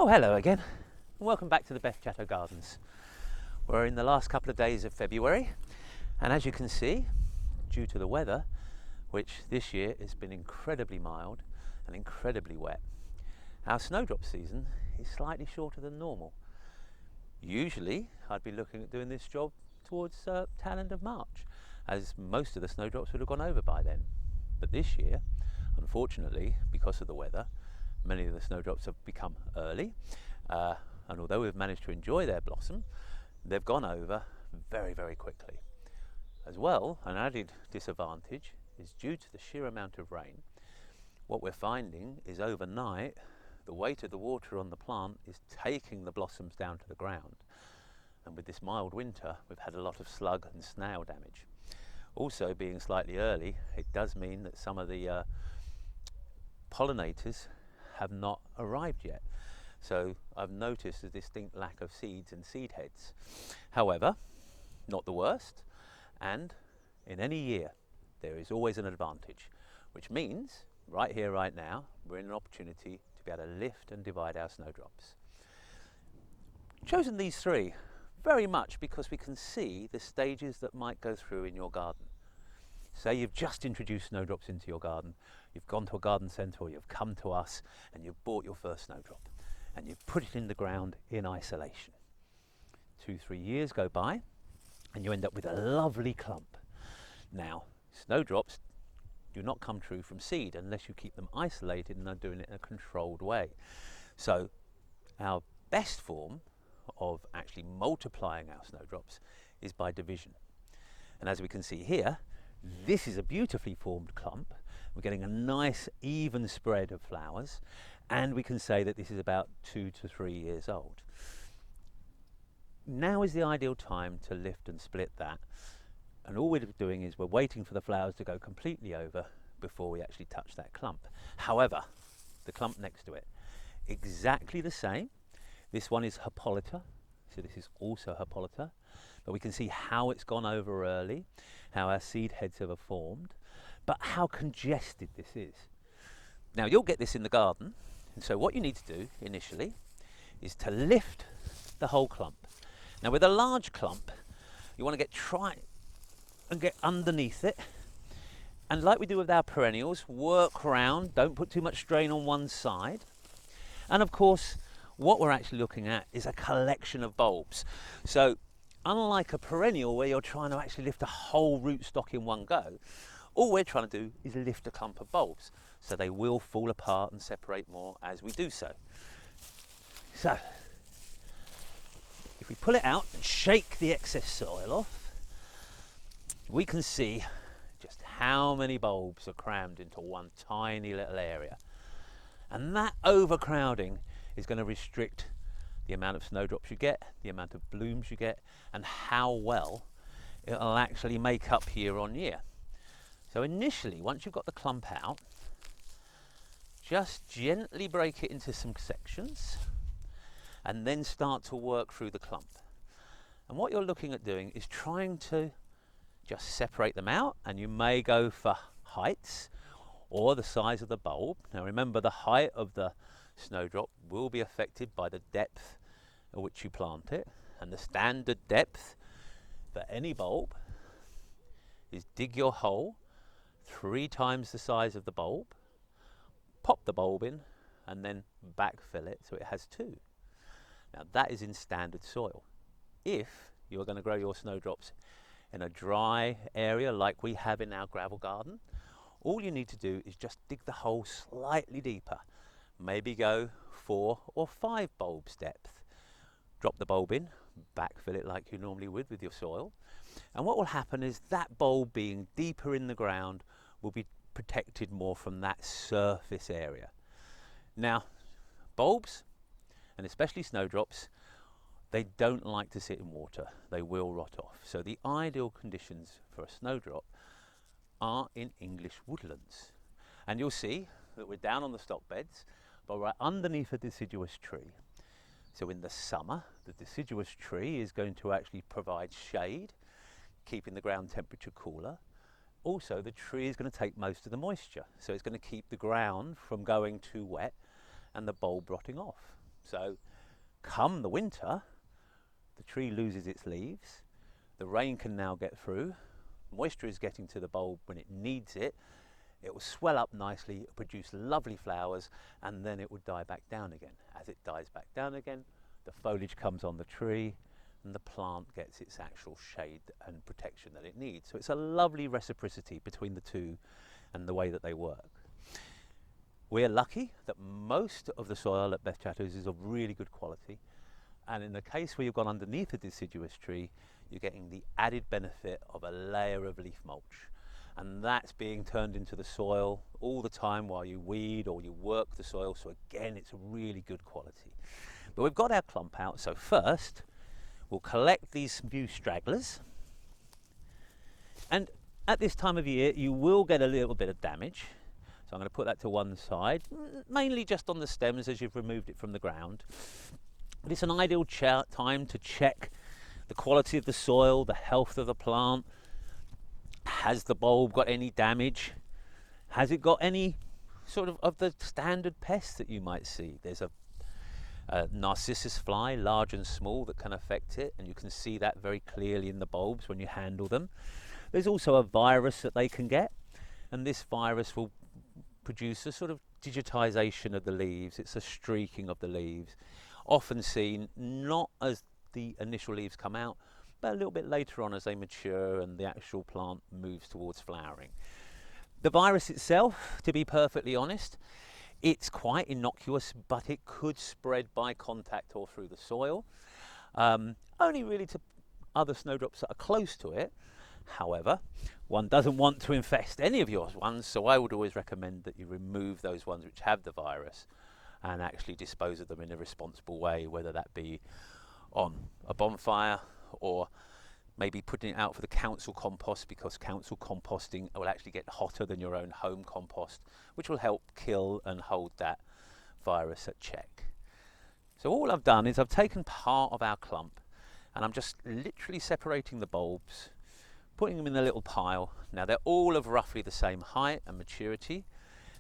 Oh, hello again, and welcome back to the Beth Chatto Gardens. We're in the last couple of days of February, and as you can see, due to the weather, which this year has been incredibly mild and incredibly wet, our snowdrop season is slightly shorter than normal. Usually, I'd be looking at doing this job towards tail end of March, as most of the snowdrops would have gone over by then. But this year, unfortunately, because of the weather, many of the snowdrops have become early, and although we've managed to enjoy their blossom, they've gone over very, very quickly. As well, an added disadvantage is due to the sheer amount of rain. What we're finding is overnight, the weight of the water on the plant is taking the blossoms down to the ground. And with this mild winter, we've had a lot of slug and snail damage. Also, being slightly early, it does mean that some of the pollinators have not arrived yet. So I've noticed a distinct lack of seeds and seed heads. However, not the worst, and in any year there is always an advantage, which means right here, right now, we're in an opportunity to be able to lift and divide our snowdrops. Chosen these three very much because we can see the stages that might go through in your garden. Say you've just introduced snowdrops into your garden, you've gone to a garden centre or you've come to us and you've bought your first snowdrop and you've put it in the ground in isolation. 2-3 years go by and you end up with a lovely clump. Now, snowdrops do not come true from seed unless you keep them isolated and are doing it in a controlled way. So our best form of actually multiplying our snowdrops is by division. And as we can see here, this is a beautifully formed clump. We're getting a nice even spread of flowers, and we can say that this is about 2 to 3 years old. Now is the ideal time to lift and split that, and all we're doing is we're waiting for the flowers to go completely over before we actually touch that clump. However, the clump next to it, exactly the same. This one is Hippolyta, so this is also Hippolyta, but we can see how it's gone over early, how our seed heads have formed, but how congested this is. Now you'll get this in the garden, and so what you need to do initially is to lift the whole clump. Now with a large clump, you want to try and get underneath it, and like we do with our perennials, work round, don't put too much strain on one side. And of course, what we're actually looking at is a collection of bulbs. So unlike a perennial where you're trying to actually lift a whole rootstock in one go, all we're trying to do is lift a clump of bulbs, so they will fall apart and separate more as we do so. So if we pull it out and shake the excess soil off, we can see just how many bulbs are crammed into one tiny little area. And that overcrowding is going to restrict the amount of snowdrops you get, the amount of blooms you get, and how well it'll actually make up year on year. So initially, once you've got the clump out, just gently break it into some sections and then start to work through the clump. And what you're looking at doing is trying to just separate them out, and you may go for heights or the size of the bulb. Now remember, the height of the snowdrop will be affected by the depth at which you plant it, and the standard depth for any bulb is dig your hole 3 times the size of the bulb, pop the bulb in, and then backfill it so it has 2. Now that is in standard soil. If you're going to grow your snowdrops in a dry area like we have in our gravel garden, all you need to do is just dig the hole slightly deeper, maybe go 4 or 5 bulbs depth. Drop the bulb in, backfill it like you normally would with your soil, and what will happen is that bulb being deeper in the ground will be protected more from that surface area. Now bulbs, and especially snowdrops, they don't like to sit in water. They will rot off. So the ideal conditions for a snowdrop are in English woodlands. And you'll see that we're down on the stock beds, but we're underneath a deciduous tree. So in the summer, the deciduous tree is going to actually provide shade, keeping the ground temperature cooler. Also, the tree is going to take most of the moisture, so it's going to keep the ground from going too wet and the bulb rotting off. So come the winter, the tree loses its leaves, the rain can now get through, moisture is getting to the bulb when it needs it, it will swell up nicely, it'll produce lovely flowers, and then it will die back down again. As it dies back down again, the foliage comes on the tree and the plant gets its actual shade and protection that it needs. So it's a lovely reciprocity between the two and the way that they work. We're lucky that most of the soil at Beth Chatto's is of really good quality, and in the case where you've gone underneath a deciduous tree, you're getting the added benefit of a layer of leaf mulch, and that's being turned into the soil all the time while you weed or you work the soil. So again, it's a really good quality. But we've got our clump out, so first we'll collect these few stragglers, and at this time of year you will get a little bit of damage. So I'm going to put that to one side, mainly just on the stems as you've removed it from the ground. But it's an ideal time to check the quality of the soil, the health of the plant. Has the bulb got any damage? Has it got any sort of the standard pests that you might see? There's a narcissus fly, large and small, that can affect it, and you can see that very clearly in the bulbs when you handle them. There's also a virus that they can get, and this virus will produce a sort of digitization of the leaves. It's a streaking of the leaves, often seen not as the initial leaves come out, but a little bit later on as they mature and the actual plant moves towards flowering. The virus itself, to be perfectly honest, it's quite innocuous, but it could spread by contact or through the soil, only really to other snowdrops that are close to it. However, one doesn't want to infest any of your ones, so I would always recommend that you remove those ones which have the virus and actually dispose of them in a responsible way, whether that be on a bonfire or maybe putting it out for the council compost, because council composting will actually get hotter than your own home compost, which will help kill and hold that virus at check. So all I've done is I've taken part of our clump and I'm just literally separating the bulbs, putting them in a little pile. Now they're all of roughly the same height and maturity,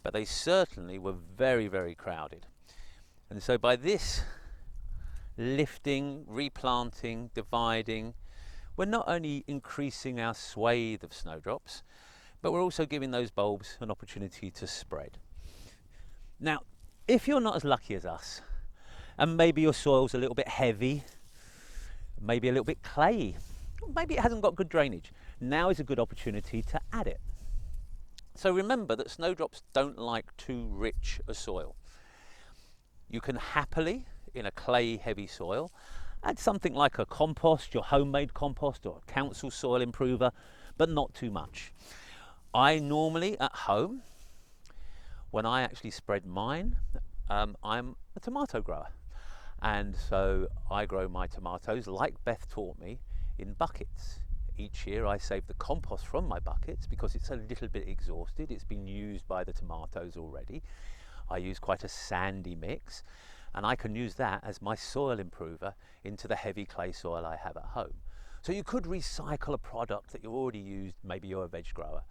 but they certainly were very, very crowded. And so by this lifting, replanting, dividing, we're not only increasing our swathe of snowdrops, but we're also giving those bulbs an opportunity to spread. Now, if you're not as lucky as us, and maybe your soil's a little bit heavy, maybe a little bit clayey, maybe it hasn't got good drainage, now is a good opportunity to add it. So remember that snowdrops don't like too rich a soil. You can happily, in a clay heavy soil, add something like a compost, your homemade compost, or a council soil improver, but not too much. I normally at home, when I actually spread mine, I'm a tomato grower, and so I grow my tomatoes, like Beth taught me, in buckets. Each year I save the compost from my buckets because it's a little bit exhausted. It's been used by the tomatoes already. I use quite a sandy mix, and I can use that as my soil improver into the heavy clay soil I have at home. So you could recycle a product that you've already used. Maybe you're a veg grower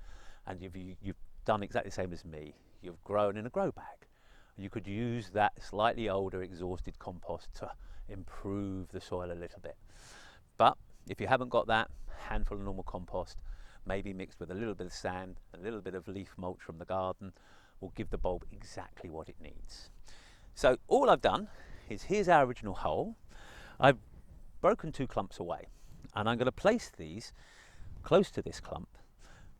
and you've done exactly the same as me. You've grown in a grow bag. You could use that slightly older exhausted compost to improve the soil a little bit. But if you haven't got that, handful of normal compost, maybe mixed with a little bit of sand, a little bit of leaf mulch from the garden, will give the bulb exactly what it needs. So all I've done is, here's our original hole. I've broken 2 clumps away, and I'm going to place these close to this clump,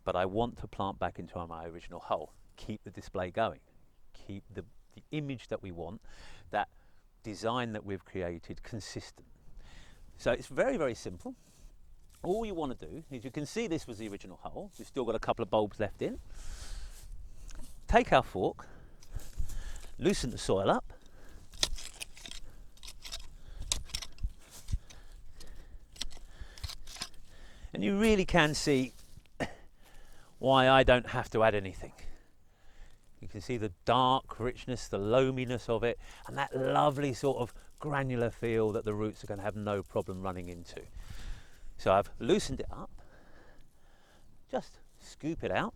but I want to plant back into my original hole. Keep the display going, keep the image that we want, that design that we've created consistent. So it's very, very simple. All you want to do is, you can see this was the original hole. We've still got a couple of bulbs left in. Take our fork, loosen the soil up, and you really can see why I don't have to add anything. You can see the dark richness, the loaminess of it, and that lovely sort of granular feel that the roots are going to have no problem running into. So I've loosened it up, just scoop it out.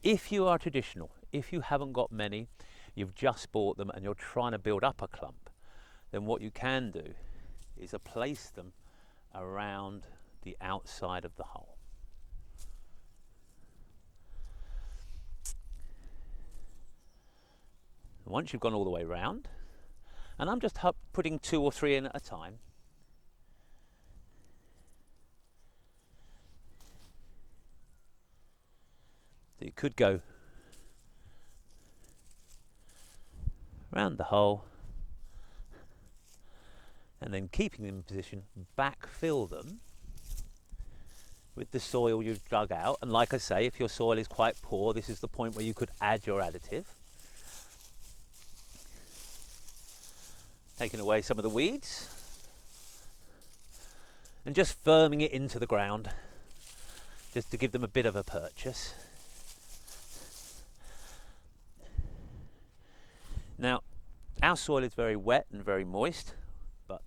If you are traditional, if you haven't got many, you've just bought them and you're trying to build up a clump, then what you can do is place them around the outside of the hole. And once you've gone all the way round, and I'm just putting 2 or 3 in at a time, so you could go around the hole and then, keeping them in position, backfill them with the soil you've dug out. And like I say, if your soil is quite poor, this is the point where you could add your additive, taking away some of the weeds and just firming it into the ground, just to give them a bit of a purchase. Now, our soil is very wet and very moist, but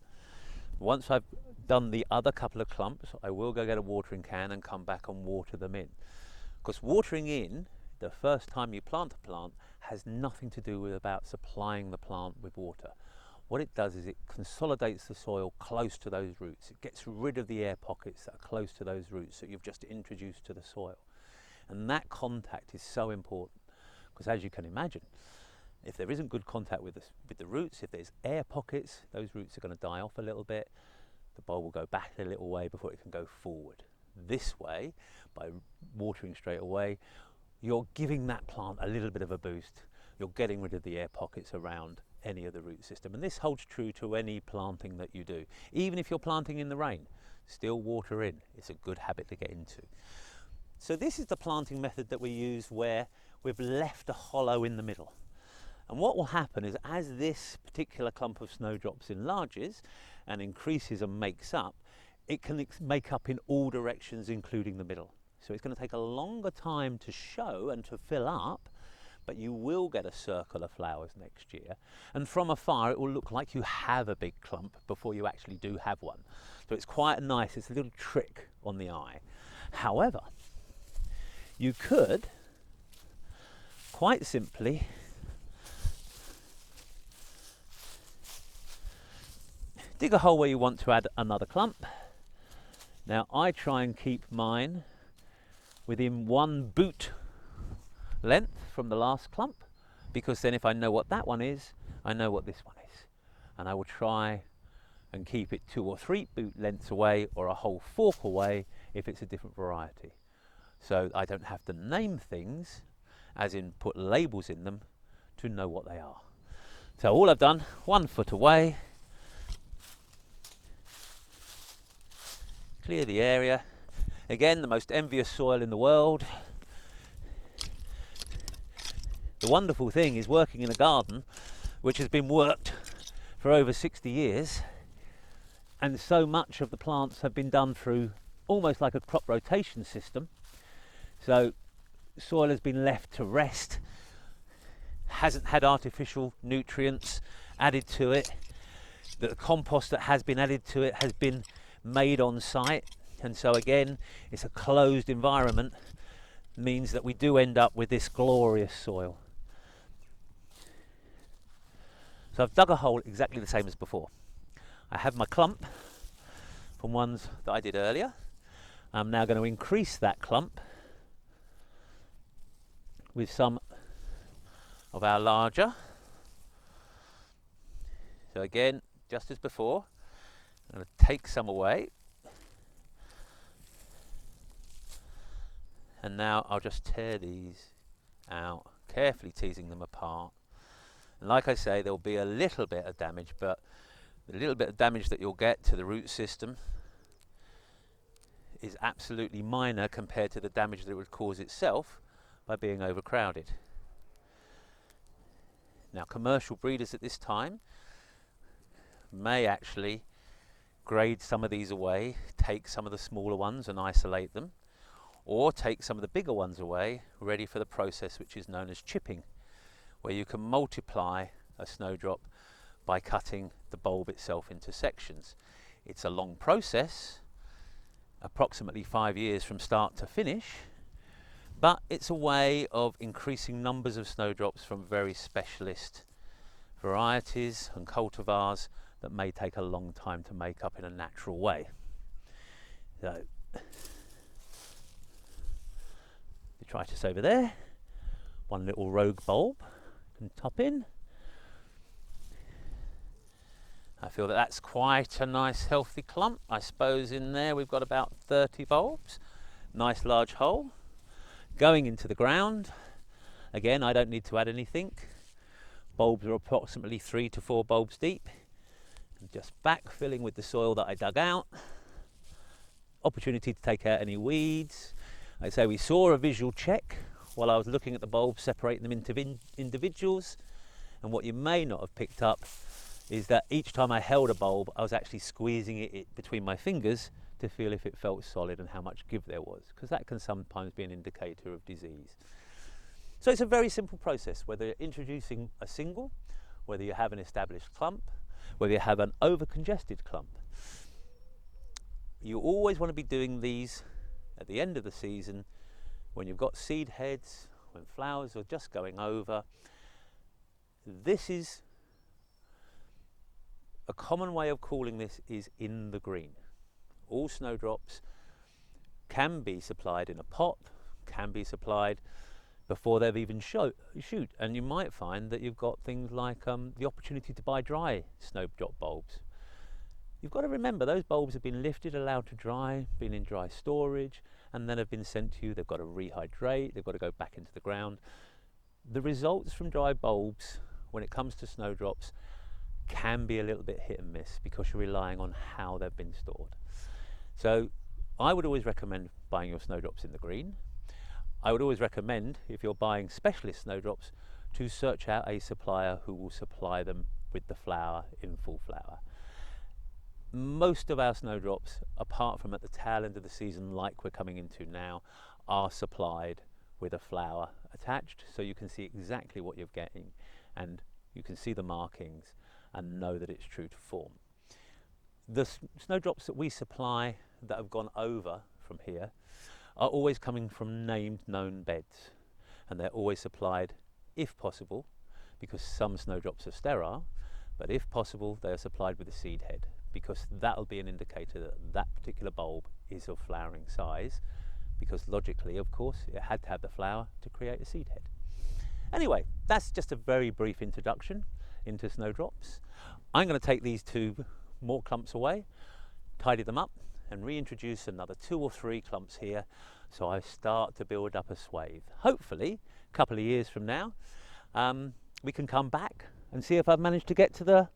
once I've done the other couple of clumps, I will go get a watering can and come back and water them in. Because watering in the first time you plant a plant has nothing to do with about supplying the plant with water. What it does is it consolidates the soil close to those roots. It gets rid of the air pockets that are close to those roots that you've just introduced to the soil. And that contact is so important, because as you can imagine, if there isn't good contact with the roots, if there's air pockets, those roots are going to die off a little bit. The bulb will go back a little way before it can go forward. This way, by watering straight away, you're giving that plant a little bit of a boost. You're getting rid of the air pockets around any of the root system. And this holds true to any planting that you do. Even if you're planting in the rain, still water in. It's a good habit to get into. So this is the planting method that we use where we've left a hollow in the middle. And what will happen is, as this particular clump of snowdrops enlarges and increases and makes up, it can make up in all directions, including the middle. So it's going to take a longer time to show and to fill up, but you will get a circle of flowers next year. And from afar, it will look like you have a big clump before you actually do have one. So it's quite nice. It's a little trick on the eye. However, you could quite simply dig a hole where you want to add another clump. Now I try and keep mine within 1 boot length from the last clump, because then if I know what that one is, I know what this one is. And I will try and keep it 2 or 3 boot lengths away, or a whole fork away if it's a different variety. So I don't have to name things, as in put labels in them, to know what they are. So all I've done, 1 foot away, clear the area. Again, the most envious soil in the world. The wonderful thing is working in a garden which has been worked for over 60 years, and so much of the plants have been done through almost like a crop rotation system. So soil has been left to rest, hasn't had artificial nutrients added to it. The compost that has been added to it has been made on site, and so again it's a closed environment, means that we do end up with this glorious soil. So I've dug a hole exactly the same as before. I have my clump from ones that I did earlier. I'm now going to increase that clump with some of our larger. So again, just as before, I'm going to take some away, and now I'll just tear these out, carefully teasing them apart. And like I say, there will be a little bit of damage, but the little bit of damage that you'll get to the root system is absolutely minor compared to the damage that it would cause itself by being overcrowded. Now, commercial breeders at this time may actually grade some of these away, take some of the smaller ones and isolate them, or take some of the bigger ones away, ready for the process which is known as chipping, where you can multiply a snowdrop by cutting the bulb itself into sections. It's a long process, approximately 5 years from start to finish, But it's a way of increasing numbers of snowdrops from very specialist varieties and cultivars that may take a long time to make up in a natural way. So, detritus over there, one little rogue bulb can top in. I feel that that's quite a nice healthy clump. I suppose in there we've got about 30 bulbs, nice large hole. Going into the ground, again I don't need to add anything. Bulbs are approximately 3 to 4 bulbs deep. And just backfilling with the soil that I dug out. Opportunity to take out any weeds. Like I say, we saw a visual check while I was looking at the bulbs, separating them into individuals. And what you may not have picked up is that each time I held a bulb, I was actually squeezing it between my fingers to feel if it felt solid and how much give there was, because that can sometimes be an indicator of disease. So it's a very simple process, whether you're introducing a single, whether you have an established clump, whether you have an over-congested clump. You always want to be doing these at the end of the season when you've got seed heads, when flowers are just going over. This is a common way of calling this is in the green. All snowdrops can be supplied in a pot, can be supplied before they've even shoot, and you might find that you've got things like the opportunity to buy dry snowdrop bulbs. You've got to remember those bulbs have been lifted, allowed to dry, been in dry storage, and then have been sent to you. They've got to rehydrate, they've got to go back into the ground. The results from dry bulbs when it comes to snowdrops can be a little bit hit and miss because you're relying on how they've been stored. So I would always recommend buying your snowdrops in the green. I would always recommend, if you're buying specialist snowdrops, to search out a supplier who will supply them with the flower in full flower. Most of our snowdrops, apart from at the tail end of the season like we're coming into now, are supplied with a flower attached, so you can see exactly what you're getting and you can see the markings and know that it's true to form. The snowdrops that we supply that have gone over from here are always coming from named known beds, and they're always supplied, if possible, because some snowdrops are sterile, but if possible they are supplied with a seed head, because that'll be an indicator that that particular bulb is of flowering size, because logically, of course, it had to have the flower to create a seed head. Anyway, that's just a very brief introduction into snowdrops. I'm going to take these 2 more clumps away, tidy them up, and reintroduce another 2 or 3 clumps here, so I start to build up a swathe. Hopefully, a couple of years from now, we can come back and see if I've managed to get to the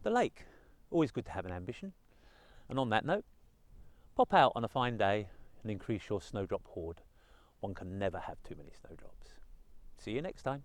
lake. Always good to have an ambition. And on that note, pop out on a fine day and increase your snowdrop hoard. One can never have too many snowdrops. See you next time.